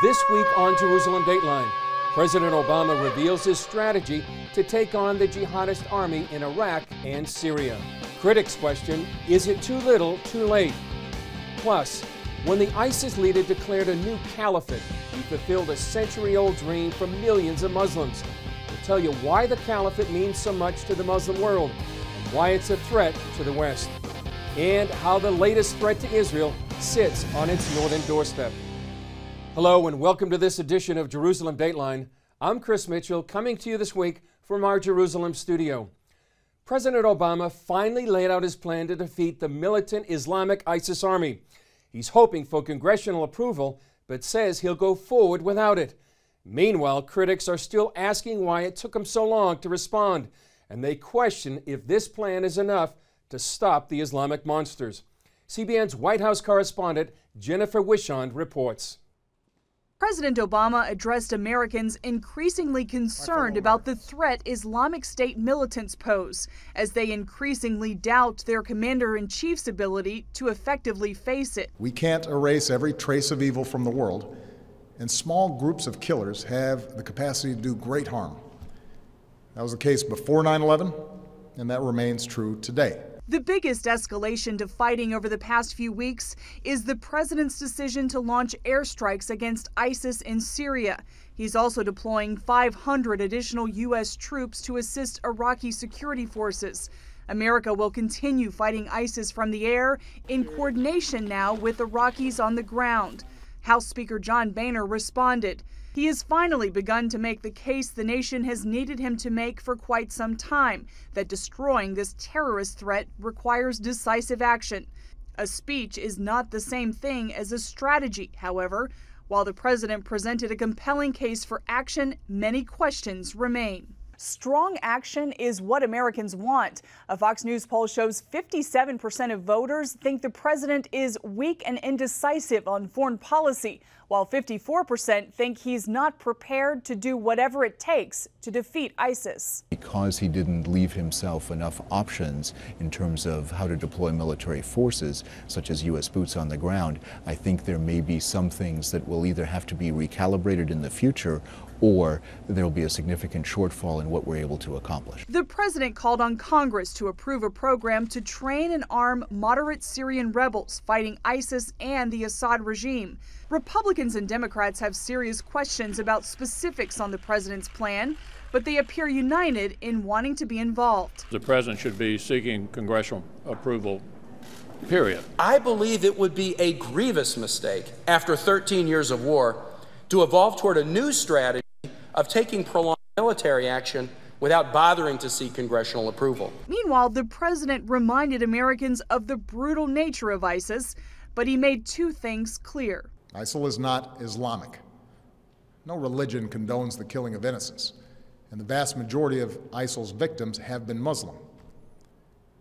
This week on Jerusalem Dateline, President Obama reveals his strategy to take on the jihadist army in Iraq and Syria. Critics question, is it too little, too late? Plus, when the ISIS leader declared a new caliphate, he fulfilled a century-old dream for millions of Muslims. We'll tell you why the caliphate means so much to the Muslim world and why it's a threat to the West, and how the latest threat to Israel sits on its northern doorstep. Hello and welcome to this edition of Jerusalem Dateline. I'm Chris Mitchell, coming to you this week from our Jerusalem studio. President Obama finally laid out his plan to defeat the militant Islamic ISIS army. He's hoping for congressional approval, but says he'll go forward without it. Meanwhile, critics are still asking why it took him so long to respond, and they question if this plan is enough to stop the Islamic monsters. CBN's White House correspondent Jennifer Wishand reports. President Obama addressed Americans increasingly concerned about the threat Islamic State militants pose, as they increasingly doubt their commander-in-chief's ability to effectively face it. We can't erase every trace of evil from the world, and small groups of killers have the capacity to do great harm. That was the case before 9/11, and that remains true today. The biggest escalation to fighting over the past few weeks is the president's decision to launch airstrikes against ISIS in Syria. He's also deploying 500 additional U.S. troops to assist Iraqi security forces. America will continue fighting ISIS from the air in coordination now with Iraqis on the ground. House Speaker John Boehner responded. He has finally begun to make the case the nation has needed him to make for quite some time, that destroying this terrorist threat requires decisive action. A speech is not the same thing as a strategy, however. While the president presented a compelling case for action, many questions remain. Strong action is what Americans want. A Fox News poll shows 57% of voters think the president is weak and indecisive on foreign policy, while 54% think he's not prepared to do whatever it takes to defeat ISIS. Because he didn't leave himself enough options in terms of how to deploy military forces, such as U.S. boots on the ground, I think there may be some things that will either have to be recalibrated in the future or there will be a significant shortfall in what we're able to accomplish. The president called on Congress to approve a program to train and arm moderate Syrian rebels fighting ISIS and the Assad regime. Republicans and Democrats have serious questions about specifics on the president's plan, but they appear united in wanting to be involved. The president should be seeking congressional approval, period. I believe it would be a grievous mistake after 13 years of war to evolve toward a new strategy of taking prolonged military action without bothering to seek congressional approval. Meanwhile, the president reminded Americans of the brutal nature of ISIS, but he made two things clear. ISIL is not Islamic. No religion condones the killing of innocents, and the vast majority of ISIL's victims have been Muslim.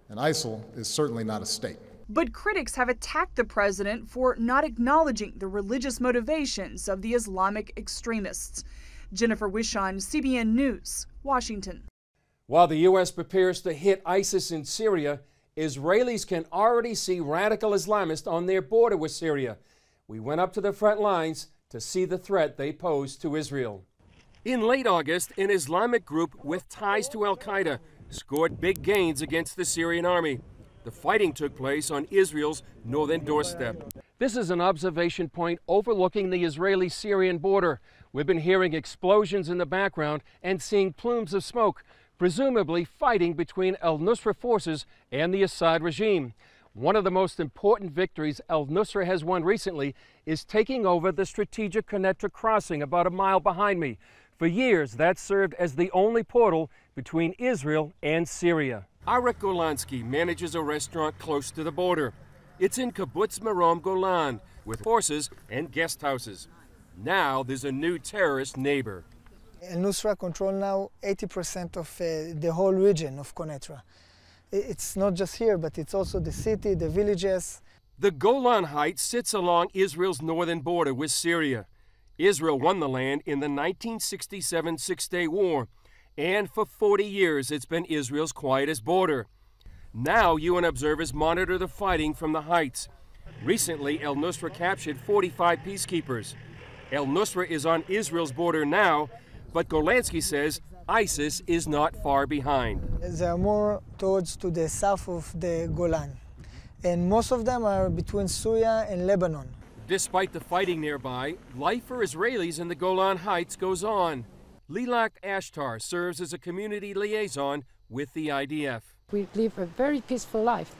And ISIL is certainly not a state. But critics have attacked the president for not acknowledging the religious motivations of the Islamic extremists. Jennifer Wishand, CBN News, Washington. While the U.S. prepares to hit ISIS in Syria, Israelis can already see radical Islamists on their border with Syria. We went up to the front lines to see the threat they pose to Israel. In late August, an Islamic group with ties to al-Qaeda scored big gains against the Syrian army. The fighting took place on Israel's northern doorstep. This is an observation point overlooking the Israeli-Syrian border. We've been hearing explosions in the background and seeing plumes of smoke, presumably fighting between al-Nusra forces and the Assad regime. One of the most important victories al-Nusra has won recently is taking over the strategic connector crossing about a mile behind me. For years, that served as the only portal between Israel and Syria. Arik Golansky manages a restaurant close to the border. It's in Kibbutz Marom Golan, with horses and guest houses. Now there's a new terrorist neighbor. Al-Nusra control now 80% of the whole region of Konetra. It's not just here, but it's also the city, the villages. The Golan Heights sits along Israel's northern border with Syria. Israel won the land in the 1967 Six-Day War, and for 40 years it's been Israel's quietest border. Now UN observers monitor the fighting from the heights. Recently, al-Nusra captured 45 peacekeepers. al-Nusra is on Israel's border now, but Golansky says ISIS is not far behind. They are more towards to the south of the Golan, and most of them are between Syria and Lebanon. Despite the fighting nearby, life for Israelis in the Golan Heights goes on. Lilak Ashtar serves as a community liaison with the IDF. We live a very peaceful life,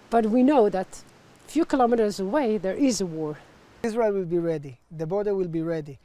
but we know that a few kilometers away there is a war. Israel will be ready, the border will be ready.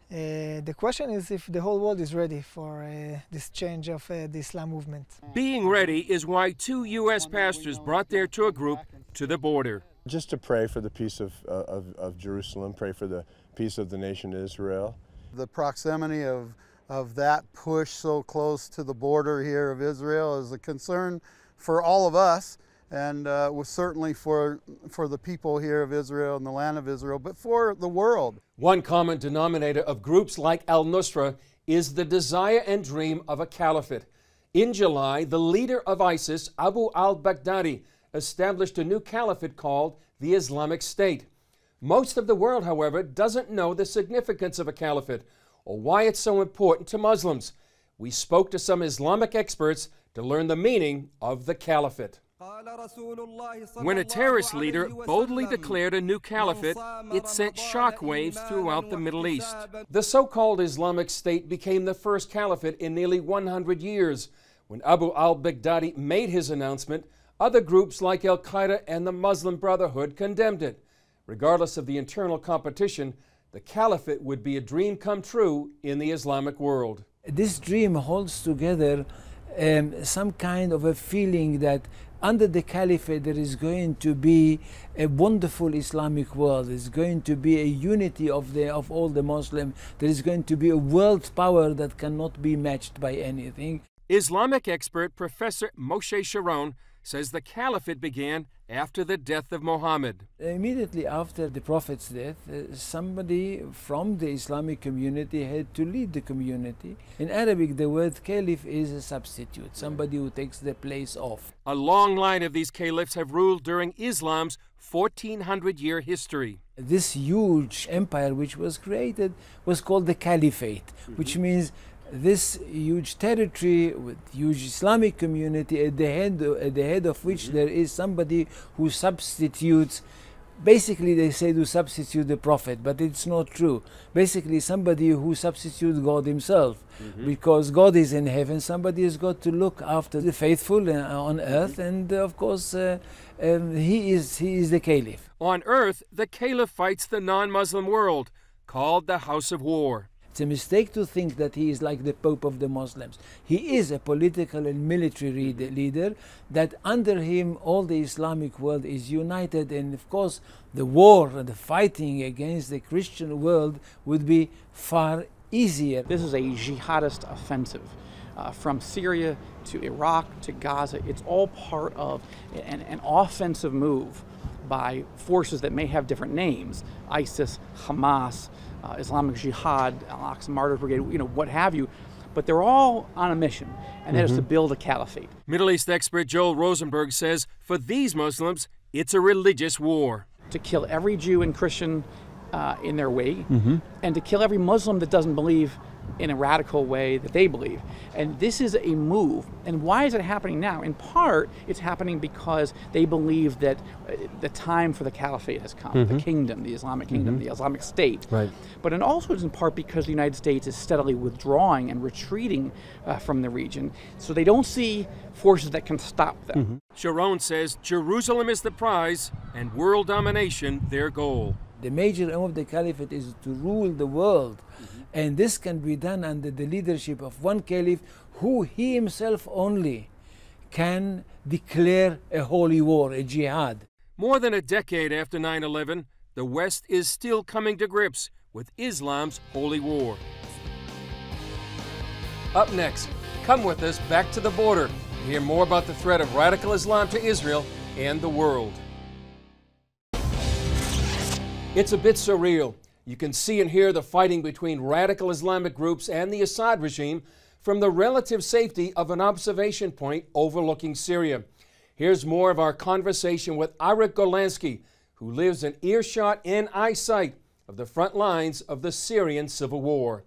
The question is if the whole world is ready for this change of the Islam movement. Being ready is why 2 U.S. pastors brought their tour group to the border. Just to pray for the peace of Jerusalem, pray for the peace of the nation Israel. The proximity of that push so close to the border here of Israel is a concern for all of us, and was certainly for the people here of Israel and the land of Israel, but for the world. One common denominator of groups like al-Nusra is the desire and dream of a caliphate. In July, the leader of ISIS, Abu al-Baghdadi, established a new caliphate called the Islamic State. Most of the world, however, doesn't know the significance of a caliphate or why it's so important to Muslims. We spoke to some Islamic experts to learn the meaning of the caliphate. When a terrorist leader boldly declared a new caliphate, it sent shockwaves throughout the Middle East. The so-called Islamic State became the first caliphate in nearly 100 years. When Abu al-Baghdadi made his announcement, other groups like Al-Qaeda and the Muslim Brotherhood condemned it. Regardless of the internal competition, the caliphate would be a dream come true in the Islamic world. This dream holds together some kind of a feeling that under the caliphate there is going to be a wonderful Islamic world. There's going to be a unity of all the Muslims. There is going to be a world power that cannot be matched by anything. Islamic expert Professor Moshe Sharon says the caliphate began after the death of Muhammad. Immediately after the Prophet's death, somebody from the Islamic community had to lead the community. In Arabic, the word caliph is a substitute, somebody who takes the place of. A long line of these caliphs have ruled during Islam's 1400-year history. This huge empire which was created was called the caliphate, which means this huge territory with huge Islamic community at the head of which there is somebody who substitutes. Basically, they say to substitute the Prophet, but it's not true. Basically, somebody who substitutes God himself, because God is in heaven. Somebody has got to look after the faithful on earth, and of course, he is the caliph. On earth, the caliph fights the non-Muslim world, called the House of War. It's a mistake to think that he is like the Pope of the Muslims. He is a political and military leader, that under him all the Islamic world is united, and of course the war and the fighting against the Christian world would be far easier. This is a jihadist offensive. From Syria to Iraq to Gaza, it's all part of an offensive move by forces that may have different names: ISIS, Hamas, Islamic Jihad, Al-Aqsa Martyrs Brigade, what have you. But they're all on a mission, and that is to build a caliphate. Middle East expert Joel Rosenberg says for these Muslims, it's a religious war. To kill every Jew and Christian in their way, and to kill every Muslim that doesn't believe in a radical way that they believe. And this is a move. And why is it happening now? In part, it's happening because they believe that the time for the caliphate has come, the kingdom, the Islamic kingdom, the Islamic State. Right. But it also is in part because the United States is steadily withdrawing and retreating from the region, so they don't see forces that can stop them. Sharon says Jerusalem is the prize and world domination their goal. The major aim of the caliphate is to rule the world. And this can be done under the leadership of one caliph who he himself only can declare a holy war, a jihad. More than a decade after 9/11, the West is still coming to grips with Islam's holy war. Up next, come with us back to the border to hear more about the threat of radical Islam to Israel and the world. It's a bit surreal. You can see and hear the fighting between radical Islamic groups and the Assad regime from the relative safety of an observation point overlooking Syria. Here's more of our conversation with Arik Golansky, who lives in earshot and eyesight of the front lines of the Syrian civil war.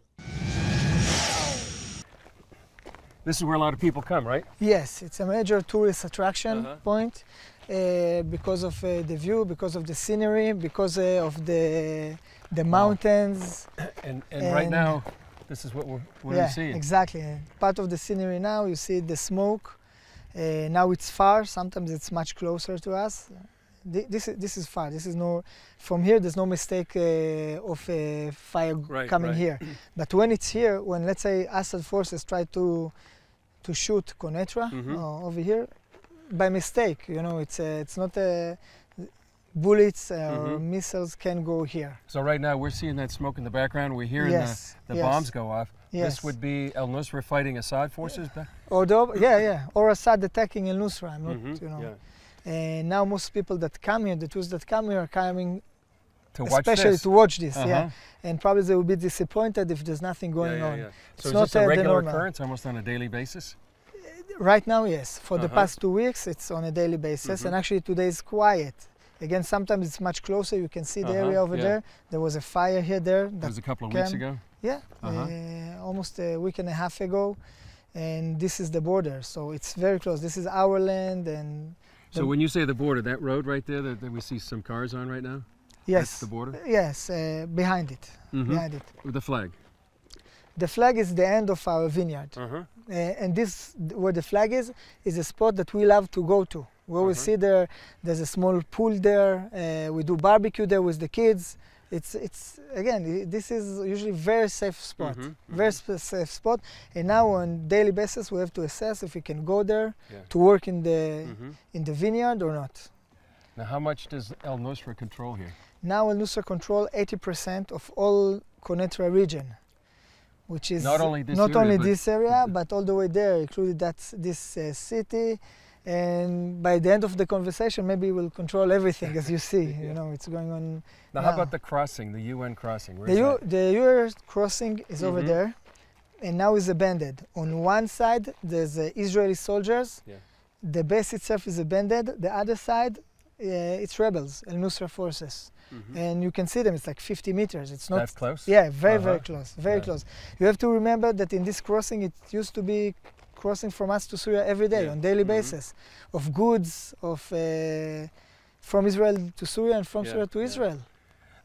This is where a lot of people come, right? Yes, it's a major tourist attraction point because of the view, because of the scenery, because of the mountains. And right now, this is what we're seeing. Exactly. Part of the scenery now, you see the smoke. Now it's far. Sometimes it's much closer to us. This is far. This is no. From here, there's no mistake of fire coming here. But when it's here, when let's say Assad forces try to shoot Konetra over here, by mistake, you know, it's not bullets or missiles can go here. So right now we're seeing that smoke in the background. We're hearing the bombs go off. This would be al-Nusra fighting Assad forces back? Or or Assad attacking al-Nusra. You know. And now most people that come here, the tourists that come here, are coming to watch especially this. To watch this. And probably they will be disappointed if there's nothing going on. So is this a regular occurrence, almost on a daily basis? Right now, yes. For the past 2 weeks, it's on a daily basis, and actually today is quiet. Again, sometimes it's much closer. You can see the area over there. There was a fire here, there. That was a couple of weeks ago? Yeah, almost a week and a half ago. And this is the border, so it's very close. This is our land. And so when you say the border, that road right there that we see some cars on right now? Yes. That's the border? Yes, behind it. Behind it. With the flag? The flag is the end of our vineyard. And this, where the flag is a spot that we love to go to. We always see there's a small pool there. We do barbecue there with the kids. It's again, this is usually very safe spot, very safe spot. And now on daily basis, we have to assess if we can go there to work in the vineyard or not. Now, how much does al-Nusra control here? Now al-Nusra control 80% of all Konetra region, which is not only this area, but all the way there, including this city. And by the end of the conversation, maybe we'll control everything, as you see. You know, it's going on. Now, how about the crossing, the UN crossing? The UN crossing is over there, and now is abandoned. On one side, there's Israeli soldiers. The base itself is abandoned. The other side, it's rebels, al-Nusra forces. And you can see them, it's like 50 meters. It's not that close? Yeah, very close, very close. You have to remember that in this crossing, it used to be crossing from us to Syria every day, on daily basis, of goods, from Israel to Syria and from Syria to Israel.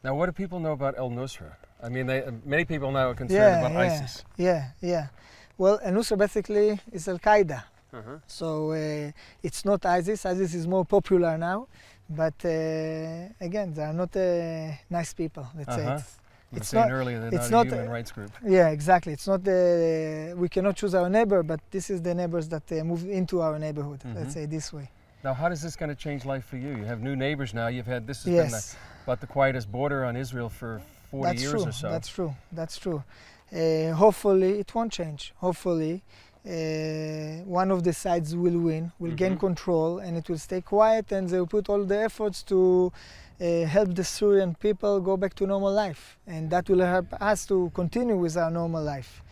Now, what do people know about al-Nusra? I mean, many people now are concerned about ISIS. Well, al-Nusra basically is Al-Qaeda. So it's not ISIS. ISIS is more popular now. But again, they are not nice people, let's say. You were saying earlier they're not a human rights group. Yeah, exactly. It's not we cannot choose our neighbor, but this is the neighbors that move into our neighborhood, let's say this way. Now, how is this going to change life for you? You have new neighbors now. You've had, this has been about the quietest border on Israel for 40 years or so. That's true, that's true. Hopefully it won't change. Hopefully one of the sides will win, will gain control, and it will stay quiet, and they will put all the efforts to help the Syrian people go back to normal life, and that will help us to continue with our normal life.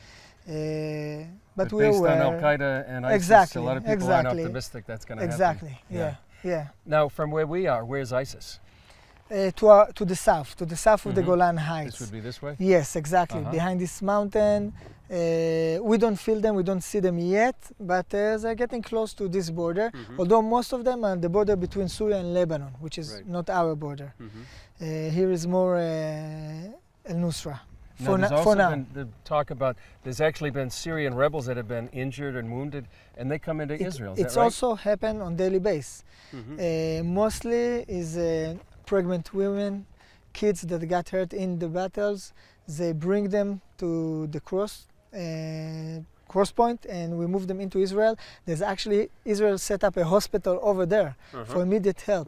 But we based on Al-Qaeda and ISIS, a lot of people aren't optimistic that's going to happen. Yeah. Now, from where we are, where's ISIS? To the south of the Golan Heights. This would be this way? Yes, exactly. Behind this mountain. We don't feel them, we don't see them yet, but they're getting close to this border, although most of them are the border between Syria and Lebanon, which is not our border. Here is more al-Nusra. There's also been the talk about, there's actually been Syrian rebels that have been injured and wounded, and they come into Israel. It's also happened on daily basis. Mostly is pregnant women, kids that got hurt in the battles. They bring them to the cross point, and we move them into Israel. There's actually, Israel set up a hospital over there for immediate help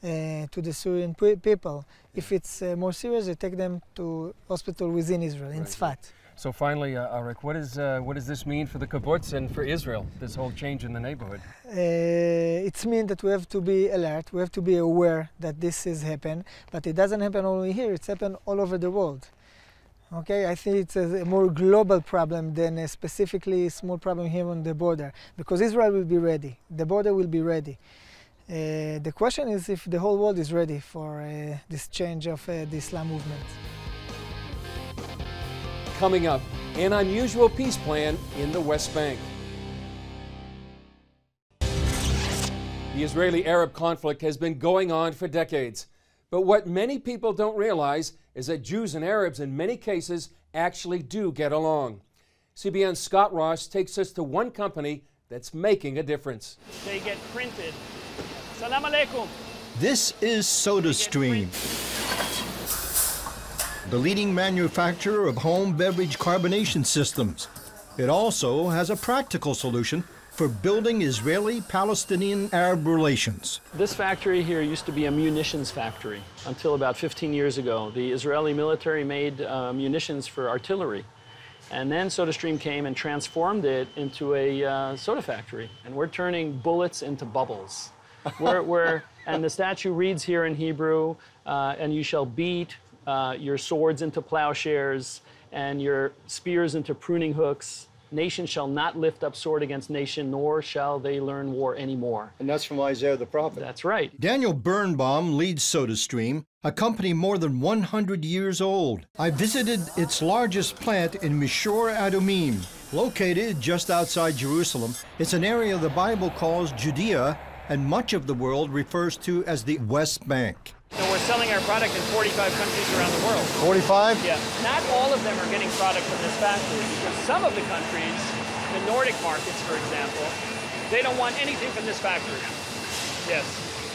to the Syrian people. If it's more serious, they take them to hospital within Israel, in Tzfat. So finally, Arik, what does this mean for the kibbutz and for Israel, this whole change in the neighborhood? It means that we have to be alert, we have to be aware that this has happened, but it doesn't happen only here, it's happened all over the world. Okay, I think it's a more global problem than a specifically small problem here on the border, because Israel will be ready, the border will be ready. The question is if the whole world is ready for this change of the Islam movement. Coming up, an unusual peace plan in the West Bank. The Israeli-Arab conflict has been going on for decades. But what many people don't realize is that Jews and Arabs in many cases actually do get along. CBN's Scott Ross takes us to one company that's making a difference. They get printed. Salam alaikum. This is SodaStream, the leading manufacturer of home beverage carbonation systems. It also has a practical solution for building Israeli-Palestinian-Arab relations. This factory here used to be a munitions factory until about 15 years ago. The Israeli military made munitions for artillery. And then SodaStream came and transformed it into a soda factory. And we're turning bullets into bubbles. And the statue reads here in Hebrew, and you shall beat your swords into plowshares and your spears into pruning hooks. Nation shall not lift up sword against nation, nor shall they learn war anymore. And that's from Isaiah the prophet. That's right. Daniel Birnbaum leads SodaStream, a company more than 100 years old. I visited its largest plant in Mishor Adumim, located just outside Jerusalem. It's an area the Bible calls Judea, and much of the world refers to as the West Bank. So we're selling our product in 45 countries around the world. 45? Yeah. Not all of them are getting product from this factory because some of the countries, the Nordic markets, for example, they don't want anything from this factory. Yes.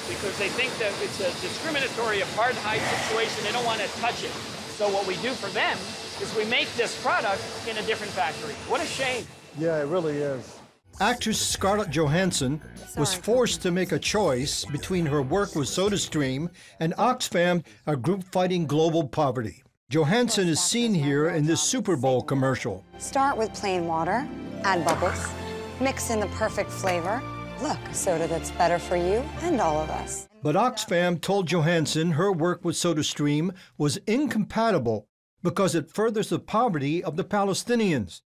Because they think that it's a discriminatory apartheid situation. They don't want to touch it. So what we do for them is we make this product in a different factory. What a shame. Yeah, it really is. Actress Scarlett Johansson was forced to make a choice between her work with SodaStream and Oxfam, a group fighting global poverty. Johansson is seen here in this Super Bowl commercial. Start with plain water, add bubbles, mix in the perfect flavor. Look, a soda that's better for you and all of us. But Oxfam told Johansson her work with SodaStream was incompatible because it furthers the poverty of the Palestinians.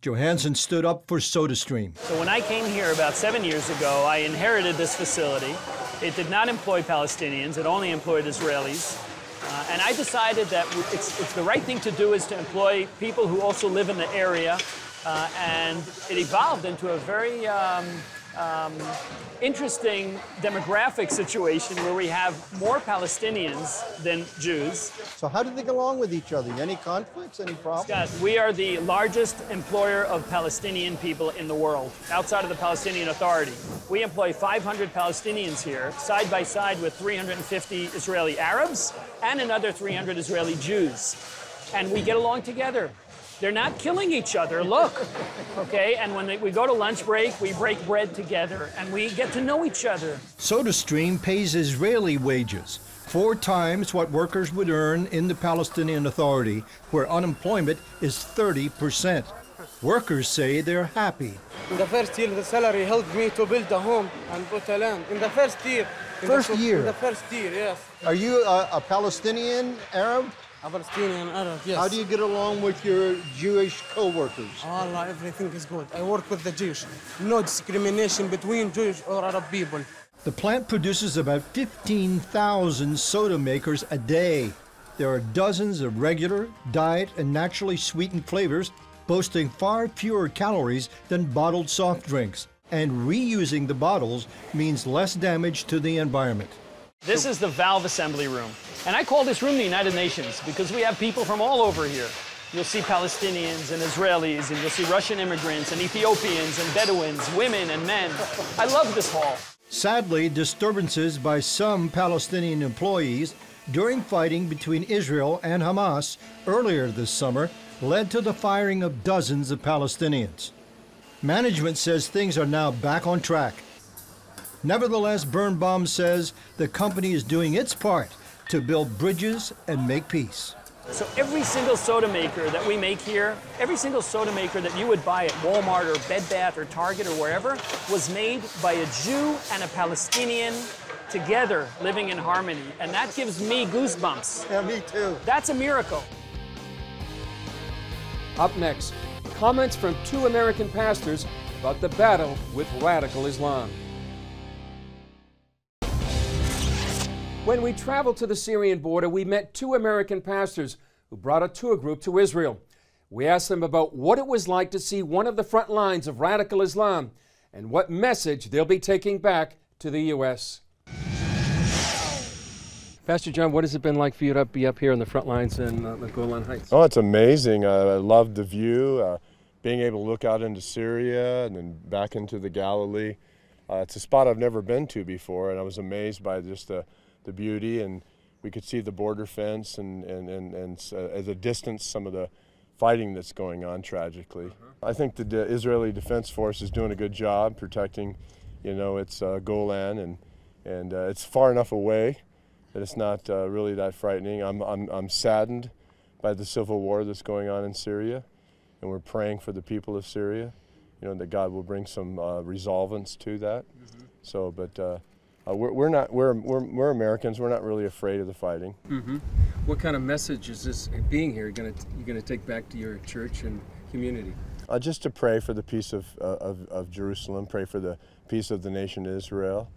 Johansson stood up for SodaStream. So when I came here about 7 years ago, I inherited this facility. It did not employ Palestinians, it only employed Israelis. And I decided that it's the right thing to do is to employ people who also live in the area. And it evolved into a very interesting demographic situation where we have more Palestinians than Jews. So how do they get along with each other? Any conflicts, any problems? Scott, we are the largest employer of Palestinian people in the world, outside of the Palestinian Authority. We employ 500 Palestinians here, side by side with 350 Israeli Arabs and another 300 Israeli Jews. And we get along together. They're not killing each other, look, okay? And when we go to lunch break, we break bread together, and we get to know each other. SodaStream pays Israeli wages, 4 times what workers would earn in the Palestinian Authority, where unemployment is 30%. Workers say they're happy. In the first year, the salary helped me to build a home and put a land. In the first year. In the first year, yes. Are you a Palestinian Arab? A Palestinian Arab, yes. How do you get along with your Jewish co-workers? Allah, everything is good. I work with the Jewish. No discrimination between Jewish or Arab people. The plant produces about 15,000 soda makers a day. There are dozens of regular, diet, and naturally sweetened flavors, boasting far fewer calories than bottled soft drinks. And reusing the bottles means less damage to the environment. This is the valve assembly room. And I call this room the United Nations because we have people from all over here. You'll see Palestinians and Israelis, and you'll see Russian immigrants and Ethiopians and Bedouins, women and men. I love this hall. Sadly, disturbances by some Palestinian employees during fighting between Israel and Hamas earlier this summer led to the firing of dozens of Palestinians. Management says things are now back on track. Nevertheless, Birnbaum says the company is doing its part to build bridges and make peace. So every single soda maker that we make here, every single soda maker that you would buy at Walmart or Bed Bath or Target or wherever, was made by a Jew and a Palestinian together living in harmony. And that gives me goosebumps. Yeah, me too. That's a miracle. Up next, comments from 2 American pastors about the battle with radical Islam. When we traveled to the Syrian border, we met two American pastors who brought a tour group to Israel. We asked them about what it was like to see one of the front lines of radical Islam and what message they'll be taking back to the U.S. Pastor John, what has it been like for you to be up here on the front lines in the Golan Heights? Oh, it's amazing. I love the view, being able to look out into Syria and then back into the Galilee. It's a spot I've never been to before, and I was amazed by just the beauty, and we could see the border fence and at a distance some of the fighting that's going on tragically. I think the Israeli Defense Force is doing a good job protecting, its Golan, and it's far enough away that it's not really that frightening. I'm saddened by the civil war that's going on in Syria, and we're praying for the people of Syria, that God will bring some resolvence to that. So, but we're Americans. We're not really afraid of the fighting. What kind of message is this being here you're gonna take back to your church and community? Just to pray for the peace of Jerusalem, pray for the peace of the nation Israel,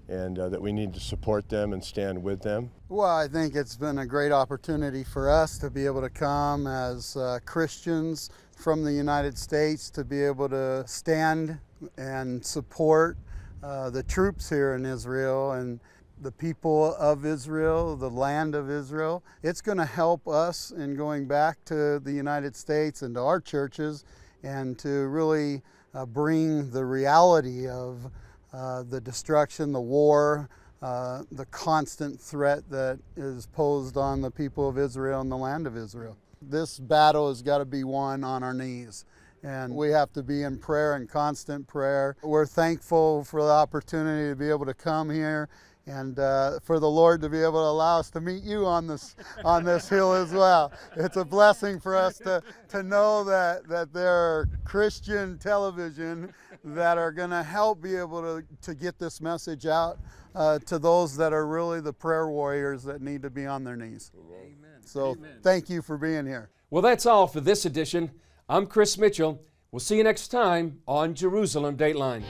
and that we need to support them and stand with them. Well, I think it's been a great opportunity for us to be able to come as Christians from the United States to be able to stand and support the troops here in Israel and the people of Israel, the land of Israel. It's going to help us in going back to the United States and to our churches and to really bring the reality of the destruction, the war, the constant threat that is posed on the people of Israel and the land of Israel. This battle has got to be won on our knees, and we have to be in prayer and constant prayer. We're thankful for the opportunity to be able to come here and for the Lord to be able to allow us to meet you on this hill as well. It's a blessing for us to know that there are Christian television that are going to help be able to get this message out to those that are really the prayer warriors that need to be on their knees. Amen. So thank you for being here. Well, that's all for this edition. I'm Chris Mitchell. We'll see you next time on Jerusalem Dateline.